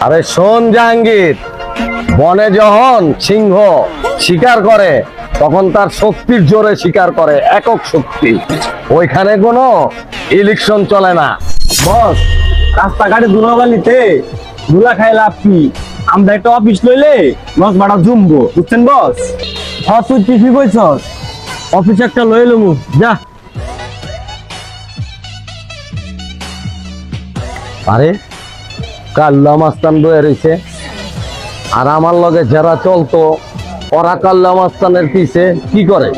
আরে শোন জাহাঙ্গীর, বনে যখন সিংহ শিকার করে তখন তার শক্তির জোরে শিকার করে, একক শক্তি। ওইখানে কোনো ইলেকশন চলে না। বস, রাস্তাঘাটে ধুলাবালিতে ধুলা খাই লাভ কি? আমরা একটা অফিস লইলে বস ভাড়া জমবো, বুঝছেন বস? হ্যাঁ, তুই ঠিকই কইছস। অফিস একটা লই লমু, যা। আরে কাল্লা মাস্তান বয়ে রয়েছে, আর আমার লগে যারা চলতো ওরা কাল্লা মাস্তানের পিছে কি করে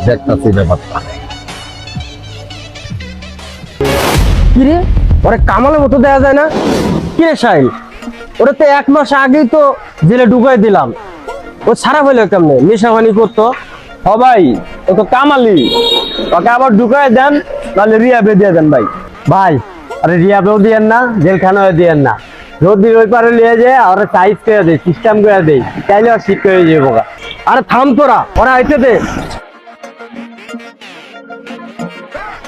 দেখতাছি ব্যাপারটা। কিরে, ওরে কামালের মতো দেয়া যায় না? কিরে সাইল, ওরে তো 1 মাস আগেই তো জেলে ঢুকাই দিলাম। ও ছাড়া হইলো কেমনে? নেশাবানি করতো। হ ভাই, ও তো কামালি। ওকে আবার ঢুকাই দেন, নাহলে রিয়াবে দিয়ে দেন ভাই। ভাই, আরে রিয়াবেও দিয়েন না, জেলখানাও দিয়েন না। যদি ওই পারে লিয়ে যায় ওরা সাইজ করে দেয়, সিস্টেম করে দেয়, চাইলে আর শিখ হয়ে যাবো। আরে থাম তোরা, ওরা আইতে দে।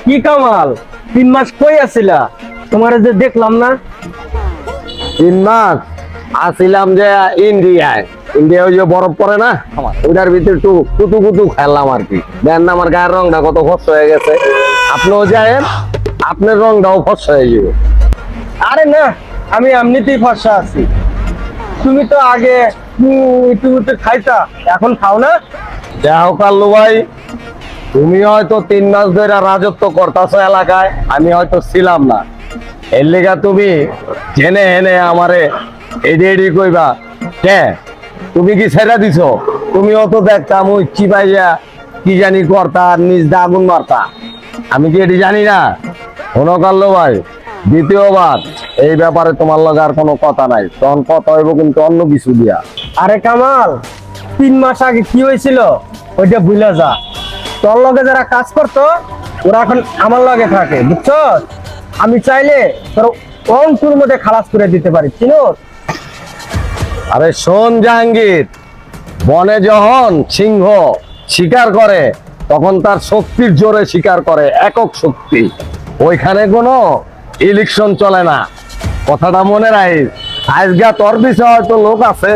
কি কামাল, 3 মাস কই আছিলা? তোমার যে দেখলাম না। 3 মাস আসিলাম যে ইন্ডিয়ায়। ইন্ডিয়া ওই যে বরফ পড়ে না, ওটার ভিতরে একটু কুতু কুতু খেললাম আর কি। দেন না আমার গায়ের রংটা কত ফর্সা হয়ে গেছে। আপনিও যায়েন, আপনার রংটাও ফর্সা হয়ে যাবে। আরে না, আমি এমনিতেই ফর্সা আছি। তুমি তো আগে তুমি তো খাইতা, এখন খাও না? যাও কাল্লু ভাই, তুমি হয়তো 3 মাস ধরে রাজত্ব করতেছো এলাকায়, আমি হয়তো ছিলাম না। এর লেগা তুমি জেনে হেনে আমারে এডি এডি কইবা কে? তুমি কি ছেড়ে দিছো? তুমিও তো দেখতাম ওই চিপাইয়া কি জানি করতা, আর নিজ দা আগুন মারতা। আমি কি এটি জানি না? শোনো কাল্লু ভাই, দ্বিতীয়বার এই ব্যাপারে তোমার লগে আর কোনো কথা নাই। তখন কথা হইব কিন্তু অন্য কিছু দিয়া। আরে কামাল, 3 মাস আগে কি হয়েছিল ওইটা ভুলে যা। তোর লগে যারা কাজ করতো ওরা এখন আমার লগে থাকে, বুঝছো? আমি চাইলে তোর অঙ্কুর মধ্যে খালাস করে দিতে পারি, চিনো? আরে শোন জাহাঙ্গীর, বনে যখন সিংহ শিকার করে তখন তার শক্তির জোরে শিকার করে, একক শক্তি। ওইখানে কোনো ইলেকশন চলে না, কথাটা মনে রাখিস। আজগা তোর পিছে হয়তো লোক আছে,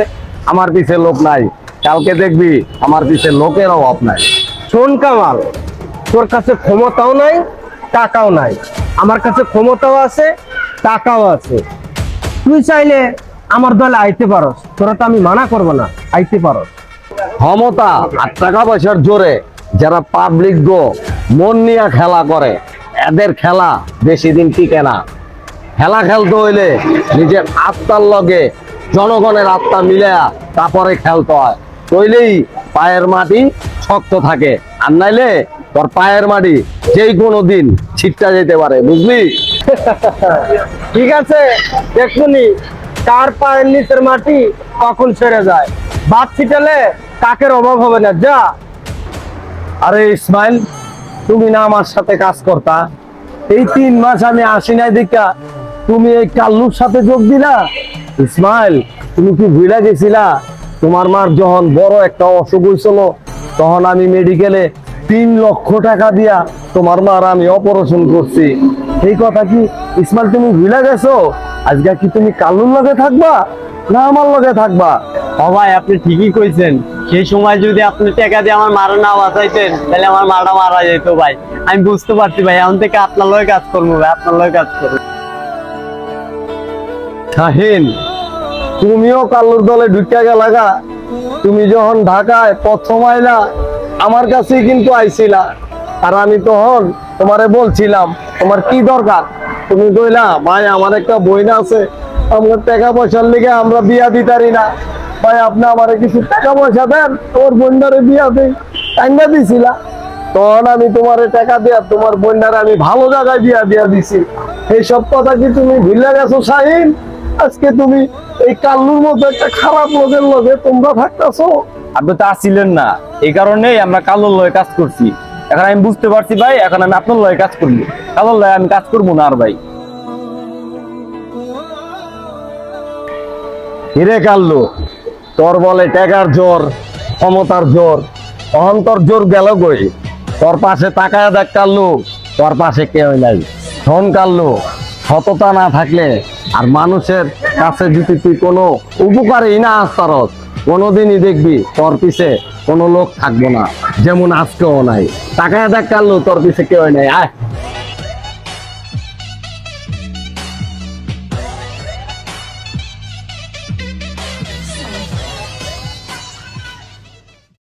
আমার পিছে লোক নাই। কালকে দেখবি আমার পিছে লোকের অভাব নাই। শোন কামাল, তোর কাছে ক্ষমতাও নাই, টাকাও নাই। আমার কাছে ক্ষমতাও আছে, টাকাও আছে। তুই চাইলে আমার দলে আইতে পারস, তোরা তো আমি মানা করবো না, আইতে পারস। ক্ষমতা আর টাকা পয়সার জোরে যারা পাবলিক গো মন নিয়ে খেলা করে, এদের খেলা বেশি দিন টিকে না। খেলা খেলতে হইলে নিজের আত্মার লগে জনগণের আত্মা মিলায়া তারপরে খেলতে হয়, তইলেই পায়ের মাটি শক্ত থাকে। আর নাইলে তোর পায়ের মাটি যেই কোনো দিন ছিটটা যেতে পারে, বুঝলি? ঠিক আছে, দেখুনি কার পায়ের নিচের মাটি কখন ছেড়ে যায়। বাদ ছিটালে কাকের অভাব হবে না, যা। আরে ইসমাইল, তুমি না আমার সাথে কাজ করতা? এই 3 মাস আমি আসি নাই দেখা তুমি এই কাল্লুর সাথে যোগ দিলা। ইসমাইল, তুমি কি ভুলে গেছিলা তোমার মার যখন বড় একটা অসুখ হয়েছিল, তখন আমি মেডিকেলে 3 লক্ষ টাকা দিয়া তোমার মার আমি অপারেশন করছি? এই কথা কি ইসমাইল তুমি ভুলে গেছো? আজকে কি তুমি কাল্লুর লগে থাকবা না আমার লগে থাকবা? ও ভাই, আপনি ঠিকই কইছেন। সেই সময় যদি আপনি টাকা দিয়ে আমার মারা না বাঁচাইতেন তাহলে আমার মারা মারা যেত ভাই। আমি বুঝতে পারছি ভাই, এখন থেকে আপনার লগে কাজ করবো ভাই, আপনার লগে কাজ করবো। শাহিন, তুমিও কাল্লুর দলে ঢুকিয়া গেলাগা। তুমি যখন ঢাকায় প্রথম আইলা আমার কাছেই কিন্তু আইছিলা, আর আমি তখন তোমারে বলছিলাম তোমার কি দরকার। তুমি কইলা ভাই আমার একটা বইনা আছে, আমার টাকা পয়সার লিগে আমরা বিয়া দিতারি না, ভাই আপনি আমারে কিছু টাকা পয়সা দেন, তোমার বোনটারে বিয়া দেই। টাইমটা দিছিলা, তখন আমি তোমারে টাকা দিয়া তোমার বোনটারে আমি ভালো জায়গায় বিয়া দিয়া দিছি। এইসব কথা কি তুমি ভুলে গেছো শাহিন? আজকে তুমি এই কাল্লুর মতো একটা খারাপ লোকের লগে তোমরা থাকতেছো। আপনি তো আসছিলেন না, এই কারণেই আমরা কালোর লয়ে কাজ করছি। এখন আমি বুঝতে পারছি ভাই, এখন আমি আপনার লয়ে কাজ করবো, কালোর লয়ে আমি কাজ করবো না আর ভাই। হিরে কাল্লু, তোর বলে টাকার জোর, ক্ষমতার জোর, তখন তোর জোর গেল কই? তোর পাশে তাকায় দেখ কাল্লু, তোর পাশে কেউ নাই। শোন কাল্লু, সততা না থাকলে আর মানুষের কাছে যদি তুই কোনো উপকারই না আসতারস, কোনোদিনই দেখবি তোর পিছে কোনো লোক থাকবো না, যেমন আজকেও নাই। টাকায় দেখ কাল্লু তোর পিছে কেউ নাই। আয়